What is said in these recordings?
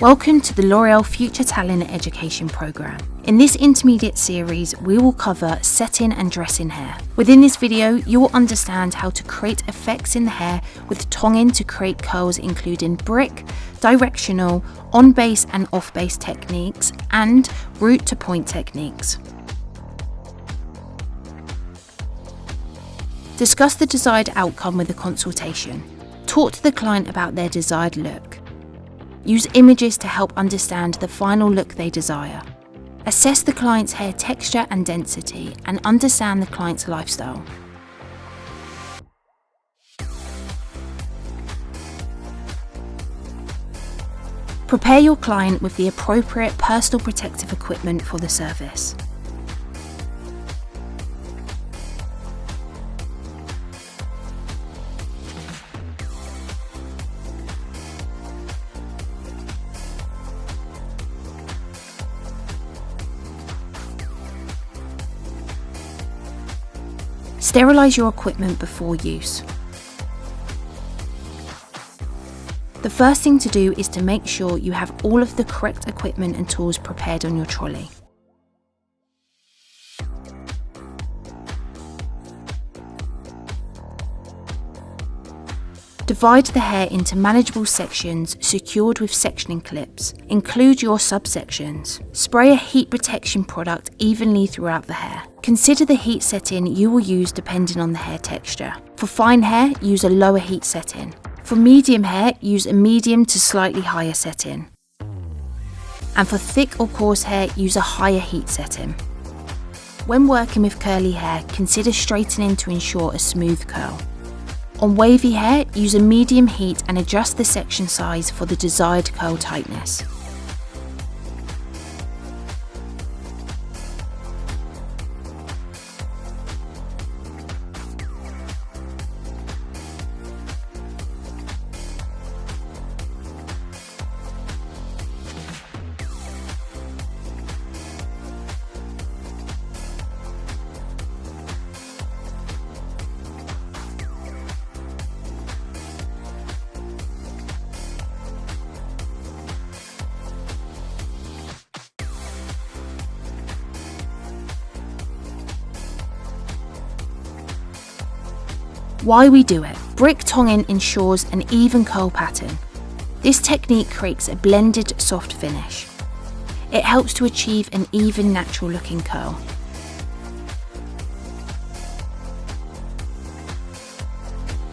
Welcome to the Loreal Future Talent Education Programme. In this intermediate series, we will cover setting and dressing hair. Within this video, you will understand how to create effects in the hair with tonging to create curls including brick, directional, on-base and off-base techniques, and root to point techniques. Discuss the desired outcome with a consultation. Talk to the client about their desired look. Use images to help understand the final look they desire. Assess the client's hair texture and density and understand the client's lifestyle. Prepare your client with the appropriate personal protective equipment for the service. Sterilize your equipment before use. The first thing to do is to make sure you have all of the correct equipment and tools prepared on your trolley. Divide the hair into manageable sections secured with sectioning clips. Include your subsections. Spray a heat protection product evenly throughout the hair. Consider the heat setting you will use depending on the hair texture. For fine hair, use a lower heat setting. For medium hair, use a medium to slightly higher setting. And for thick or coarse hair, use a higher heat setting. When working with curly hair, consider straightening to ensure a smooth curl. On wavy hair, use a medium heat and adjust the section size for the desired curl tightness. Why we do it. Brick tonging ensures an even curl pattern. This technique creates a blended soft finish. It helps to achieve an even natural looking curl.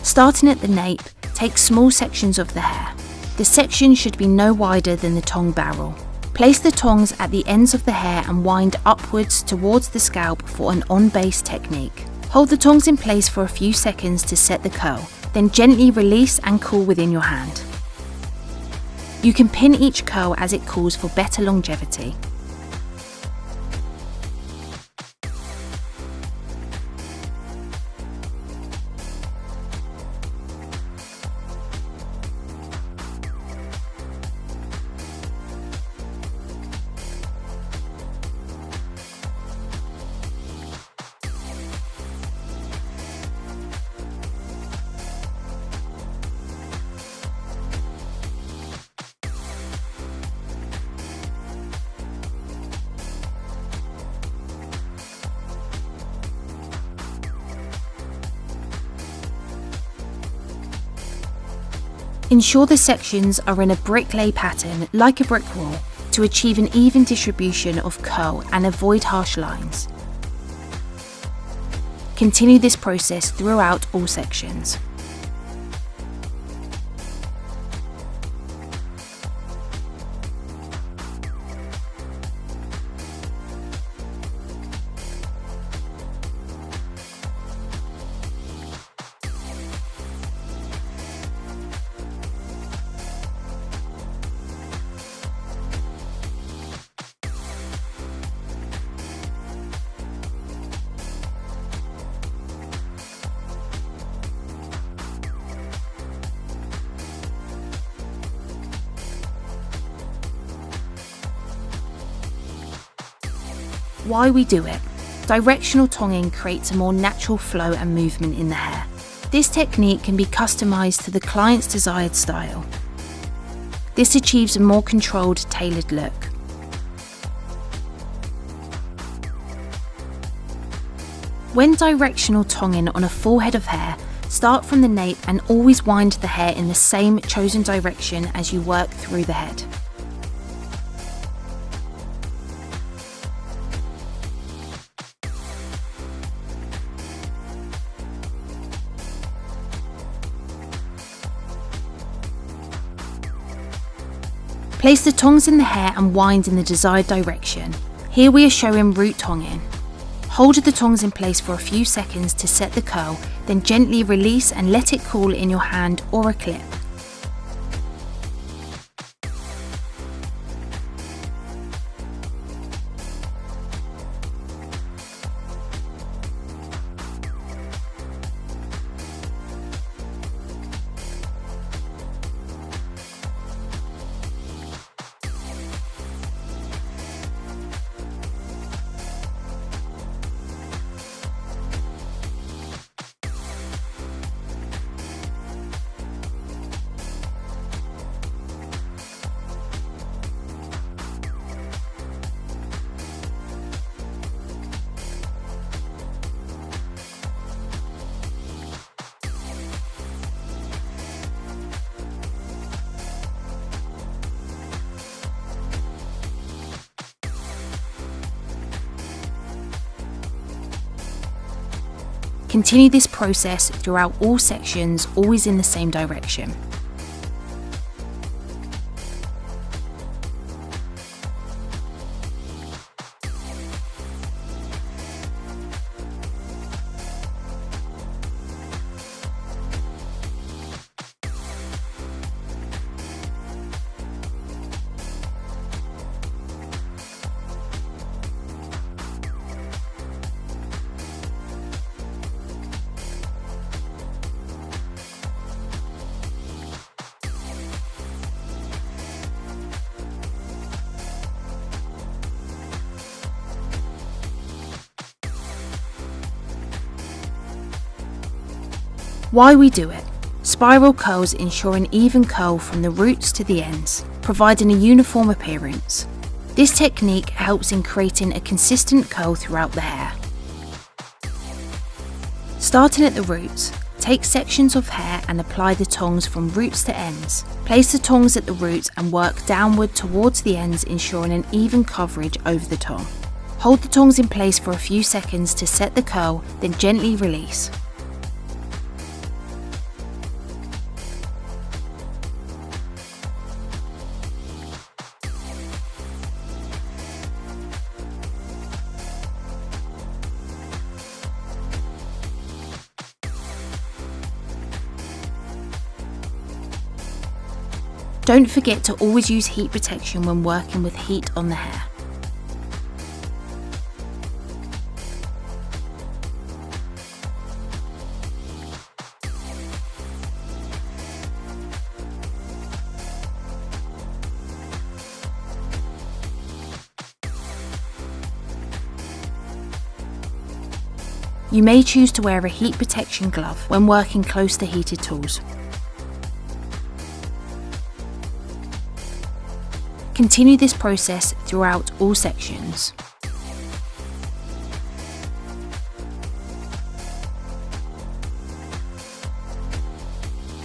Starting at the nape, take small sections of the hair. The section should be no wider than the tong barrel. Place the tongs at the ends of the hair and wind upwards towards the scalp for an on-base technique. Hold the tongs in place for a few seconds to set the curl, then gently release and cool within your hand. You can pin each curl as it cools for better longevity. Ensure the sections are in a brick lay pattern like a brick wall to achieve an even distribution of curl and avoid harsh lines. Continue this process throughout all sections. Why we do it. Directional tonging creates a more natural flow and movement in the hair. This technique can be customized to the client's desired style. This achieves a more controlled, tailored look. When directional tonging on a full head of hair, start from the nape and always wind the hair in the same chosen direction as you work through the head. Place the tongs in the hair and wind in the desired direction. Here we are showing root tonging. Hold the tongs in place for a few seconds to set the curl, then gently release and let it cool in your hand or a clip. Continue this process throughout all sections, always in the same direction. Why we do it. Spiral curls ensure an even curl from the roots to the ends, providing a uniform appearance. This technique helps in creating a consistent curl throughout the hair. Starting at the roots, take sections of hair and apply the tongs from roots to ends. Place the tongs at the roots and work downward towards the ends, ensuring an even coverage over the tong. Hold the tongs in place for a few seconds to set the curl, then gently release. Don't forget to always use heat protection when working with heat on the hair. You may choose to wear a heat protection glove when working close to heated tools. Continue this process throughout all sections.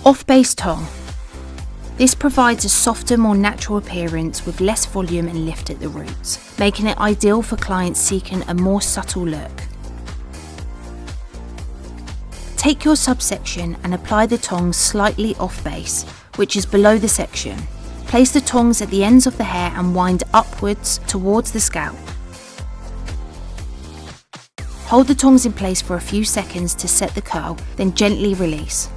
Off-base tong. This provides a softer, more natural appearance with less volume and lift at the roots, making it ideal for clients seeking a more subtle look. Take your subsection and apply the tongs slightly off base, which is below the section. Place the tongs at the ends of the hair and wind upwards towards the scalp. Hold the tongs in place for a few seconds to set the curl, then gently release.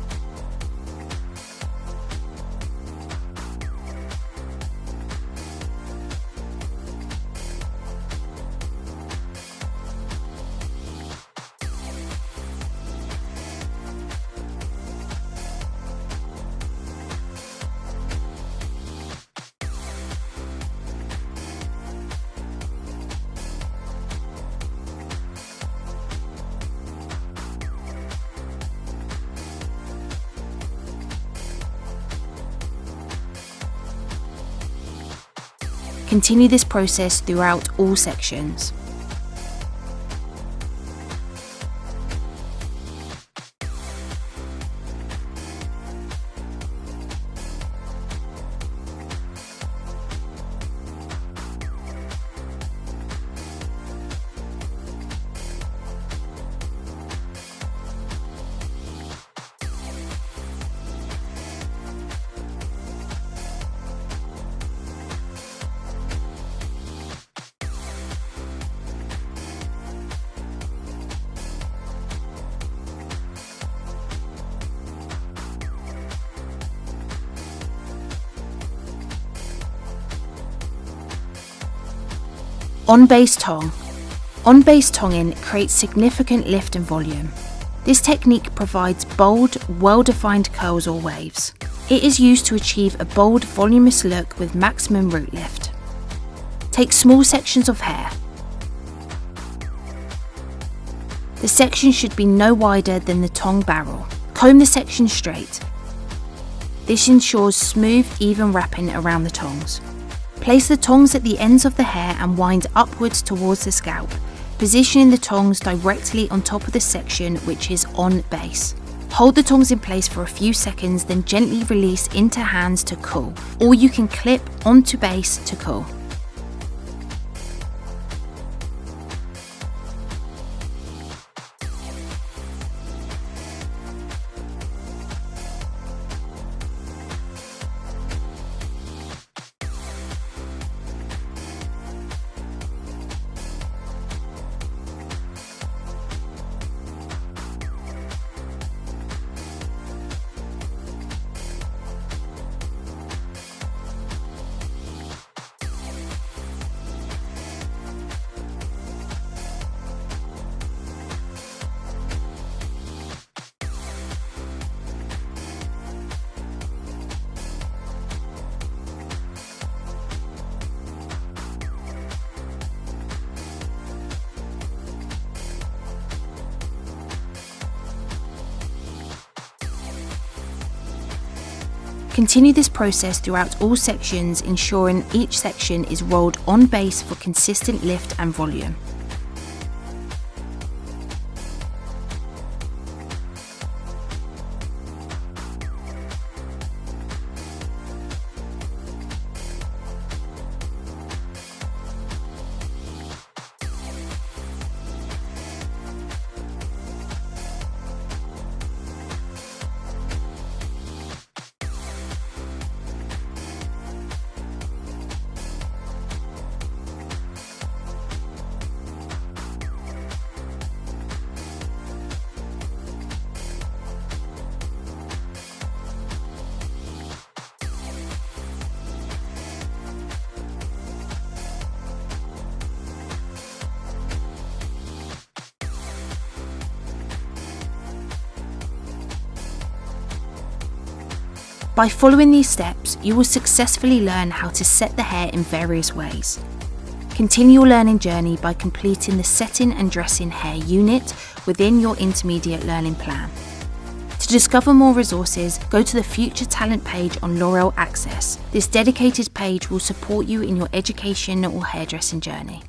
Continue this process throughout all sections. On-base tong. On-base tonging creates significant lift and volume. This technique provides bold, well-defined curls or waves. It is used to achieve a bold, voluminous look with maximum root lift. Take small sections of hair. The section should be no wider than the tong barrel. Comb the section straight. This ensures smooth, even wrapping around the tongs. Place the tongs at the ends of the hair and wind upwards towards the scalp, positioning the tongs directly on top of the section which is on base. Hold the tongs in place for a few seconds, then gently release into hands to cool, or you can clip onto base to cool. Continue this process throughout all sections, ensuring each section is rolled on base for consistent lift and volume. By following these steps, you will successfully learn how to set the hair in various ways. Continue your learning journey by completing the setting and dressing hair unit within your intermediate learning plan. To discover more resources, go to the Future Talent page on Loreal Access. This dedicated page will support you in your education or hairdressing journey.